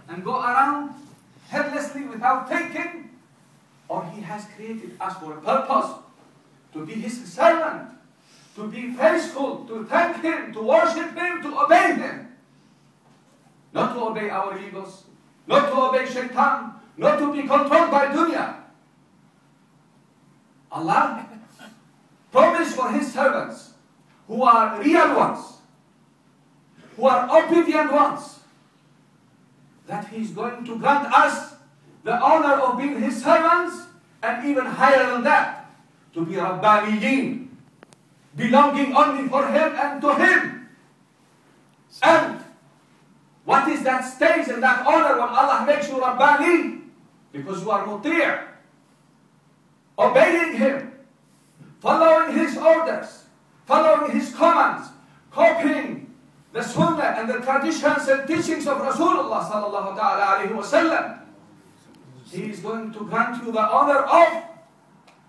and go around headlessly without thinking, or He has created us for a purpose, to be His servant, to be faithful, to thank Him, to worship Him, to obey Him. Not to obey our egos, not to obey shaitan, not to be controlled by dunya. Allah promised for His servants, who are real ones, who are obedient ones, that He is going to grant us the honor of being His servants, and even higher than that, to be Rabbaniyin, belonging only for Him and to Him. And what is that stage and that honor when Allah makes you Rabbani? Because you are muti', obeying Him, following His orders, following His commands, copying the sunnah and the traditions and teachings of Rasulullah sallallahu alaihi wasallam. He is going to grant you the honor of,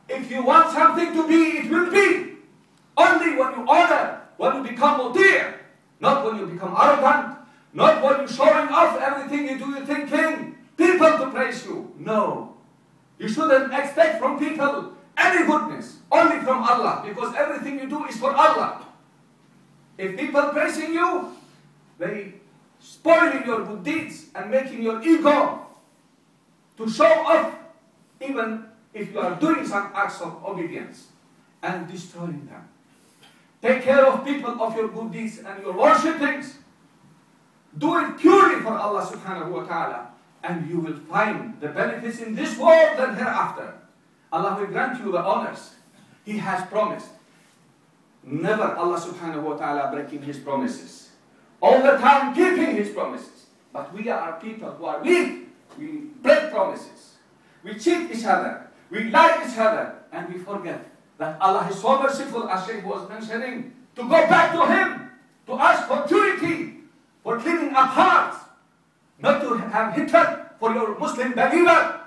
if you want something to be, it will be. Only when you honor, when you become muti', not when you become arrogant, not when you're showing off everything you do, you're thinking people to praise you. No. You shouldn't expect from people any goodness, only from Allah, because everything you do is for Allah. If people praising you, they spoiling your good deeds and making your ego to show off, even if you are doing some acts of obedience, and destroying them. Take care of people of your good deeds and your worshipings. Do it purely for Allah subhanahu wa ta'ala, and you will find the benefits in this world and hereafter. Allah will grant you the honors He has promised. Never Allah subhanahu wa ta'ala breaking His promises. All the time keeping His promises. But we are people who are weak. We break promises. We cheat each other. We lie each other. And we forget that Allah is so merciful, as Shaykh was mentioning, to go back to Him, to ask for purity, for cleaning up hearts, not to have hatred for your Muslim believer.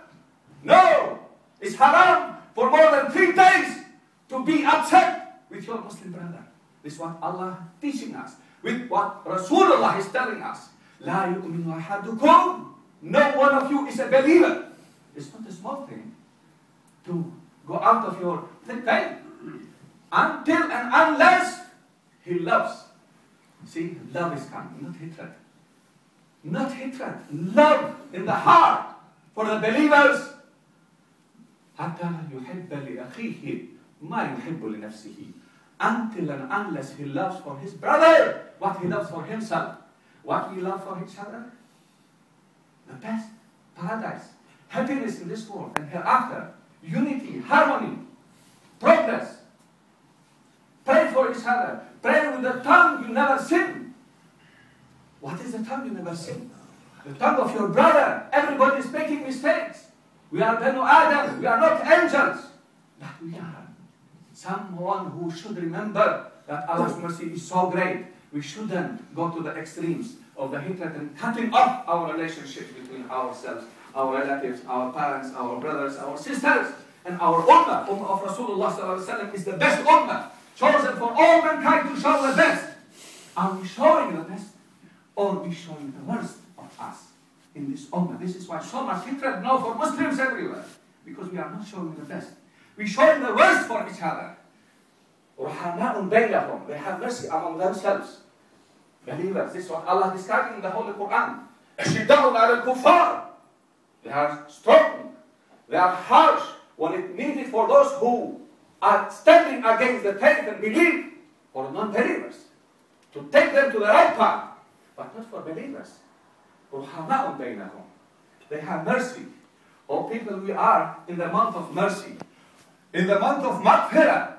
No! It's haram for more than 3 days to be upset with your Muslim brother. This is what Allah is teaching us, with what Rasulullah is telling us. La yu'minu ahadukum. No one of you is a believer. It's not a small thing to go out of your faith until and unless he loves. See, love is coming, not hatred. Not hatred. Love in the heart for the believers. حتى لا يحب لأخيه ما يحب لنفسه. Until and unless he loves for his brother what he loves for himself. What we love for each other? The best paradise, happiness in this world and hereafter, unity, harmony, progress. Pray for each other. Pray with the tongue you never sin. What is the tongue you never sin? The tongue of your brother. Everybody is making mistakes. We are Banu Adam. We are not angels. But we are someone who should remember that Allah's mercy is so great. We shouldn't go to the extremes of the hatred and cutting off our relationship between ourselves, our relatives, our parents, our brothers, our sisters, and our ummah. Ummah of Rasulullah ﷺ is the best ummah, chosen for all mankind to show the best. Are we showing the best, or are we showing the worst of us in this ummah? This is why so much hatred now for Muslims everywhere, because we are not showing the best. We're showing the worst for each other. They have mercy among themselves. Believers, this is what Allah is describing in the Holy Quran. They are strong, they are harsh when it needed for those who are standing against the faith and belief, for non-believers, to take them to the right path, but not for believers. They have mercy. Oh people, we are in the month of mercy, in the month of maghfirah,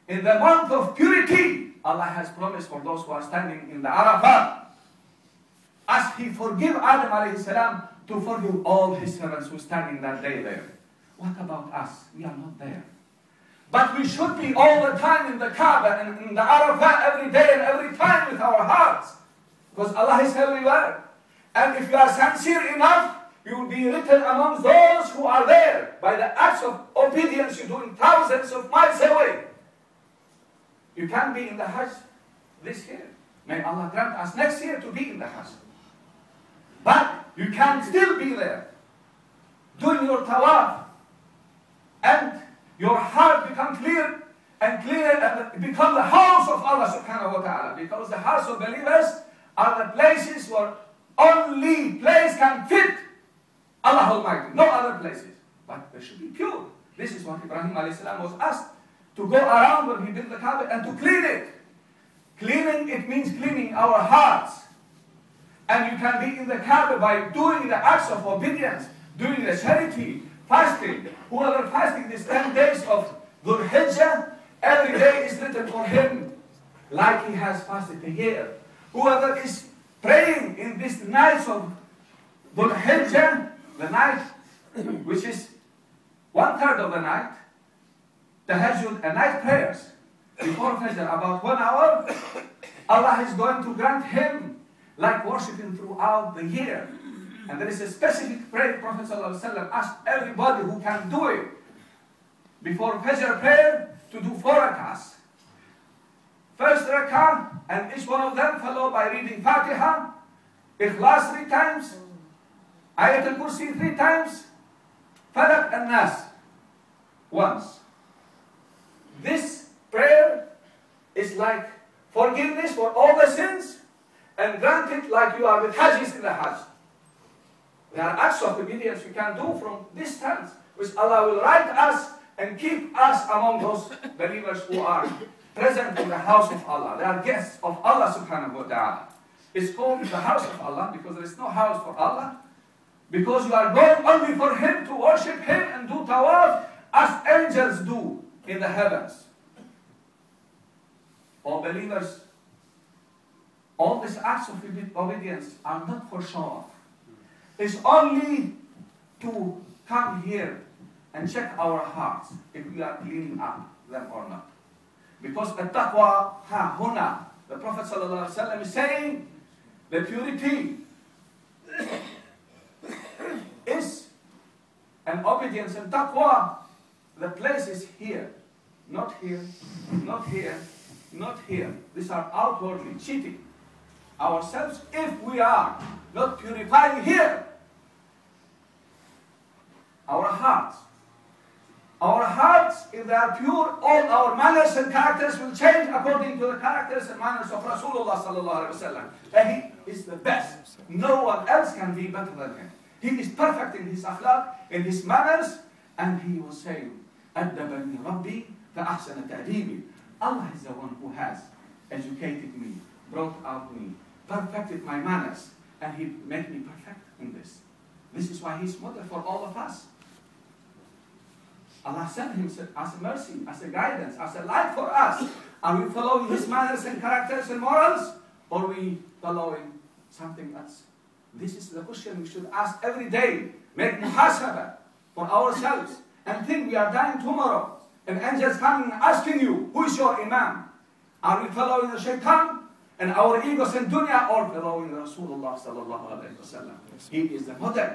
in the month of purity. Allah has promised for those who are standing in the Arafah, as He forgive Adam alayhi salam, to forgive all His servants who are standing that day there. What about us? We are not there. But we should be all the time in the Kaaba and in the Arafah every day and every time with our hearts. Because Allah is everywhere. And if you are sincere enough, you will be written amongst those who are there by the acts of obedience you do in thousands of miles away. You can be in the Hajj this year. May Allah grant us next year to be in the Hajj. But you can still be there, doing your tawaf, and your heart become clear and become the house of Allah subhanahu wa ta'ala. Because the hearts of believers are the places where only place can fit Allah Almighty, no other places. But they should be pure. This is what Ibrahim alayhi salam was asked to go around when he built the Kaaba and to clean it. Cleaning, it means cleaning our hearts. And you can be in the Kaaba by doing the acts of obedience, doing the charity, fasting. Whoever fasting these 10 days of Dhul Hijjah, every day is written for him like he has fasted a year. Whoever is praying in these nights of Dhul Hijjah, the night which is 1/3 of the night, tahajjud and night prayers before Fajr, about 1 hour, Allah is going to grant him like worshiping throughout the year. And there is a specific prayer Prophet ﷺ asked everybody who can do it before Fajr prayer to do 4 rakahs. First rakah, and each one of them followed by reading Fatiha, Ikhlas 3 times, Ayat al-Kursi 3 times, Falaq and Nas once. This prayer is like forgiveness for all the sins and granted like you are with Hajjis in the Hajj. There are acts of obedience we can do from distance, which Allah will write us and keep us among those believers who are present in the house of Allah. They are guests of Allah subhanahu wa ta'ala. It's called the house of Allah because there is no house for Allah. Because you are going only for Him to worship Him and do tawaf as angels do in the heavens. All believers, all these acts of obedience are not for show off. It's only to come here and check our hearts if we are cleaning up them or not. Because the taqwa ha huna, the Prophet ﷺ is saying, the purity is an obedience and taqwa. The place is here, not here, not here, not here. These are outwardly cheating ourselves if we are not purifying here. Our hearts. Our hearts, if they are pure, all our manners and characters will change according to the characters and manners of Rasulullah sallallahu alaihi wasallam. And he is the best. No one else can be better than him. He is perfect in his akhlaq, in his manners, and he was saying, أَدَّبَنِي رَبِّي فَأَحْسَنَ تَأْدِيبِي. Allah is the one who has educated me, brought out me, perfected my manners, and He made me perfect in this. This is why He's model for all of us. Allah sent Him as a mercy, as a guidance, as a light for us. Are we following His manners and characters and morals, or are we following something else? This is the question we should ask every day. Make muhasabah for ourselves and think we are dying tomorrow. And angels coming and asking you, who is your imam? Are we following the shaitan and our egos and dunya, or following Rasulullah sallallahu alaihi wasallam? He is the model.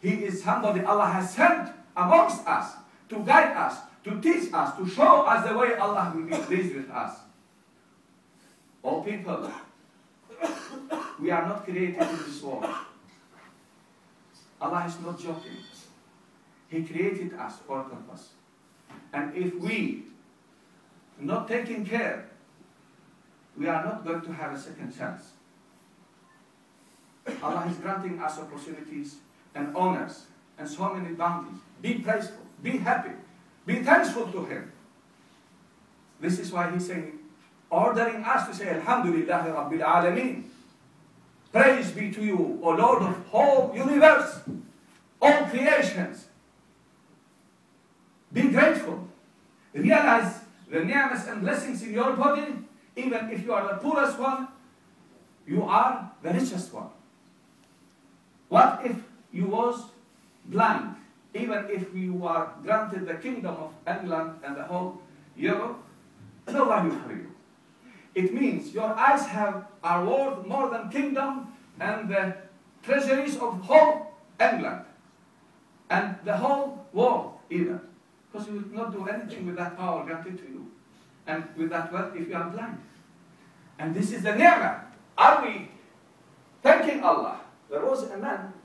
He is somebody Allah has sent amongst us to guide us, to teach us, to show us the way Allah will be pleased with us. All people, we are not created in this world. Allah is not joking. He created us for a purpose. And if we not taking care, we are not going to have a second chance. Allah is granting us opportunities and honors and so many bounties. Be praiseful, be happy, be thankful to Him. This is why He's saying, ordering us to say, Alhamdulillahi Rabbil Alameen. Praise be to you, O Lord of whole universe, all creations. Be grateful. Realize the ni'mas and blessings in your body. Even if you are the poorest one, you are the richest one. What if you was blind? Even if you are granted the kingdom of England and the whole Europe, no value for you. It means your eyes are worth more than kingdom and the treasuries of whole England and the whole world even. Because you will not do anything with that power granted to you. And with that wealth if you are blind. And this is the ni'mah. Are we thanking Allah? There was a man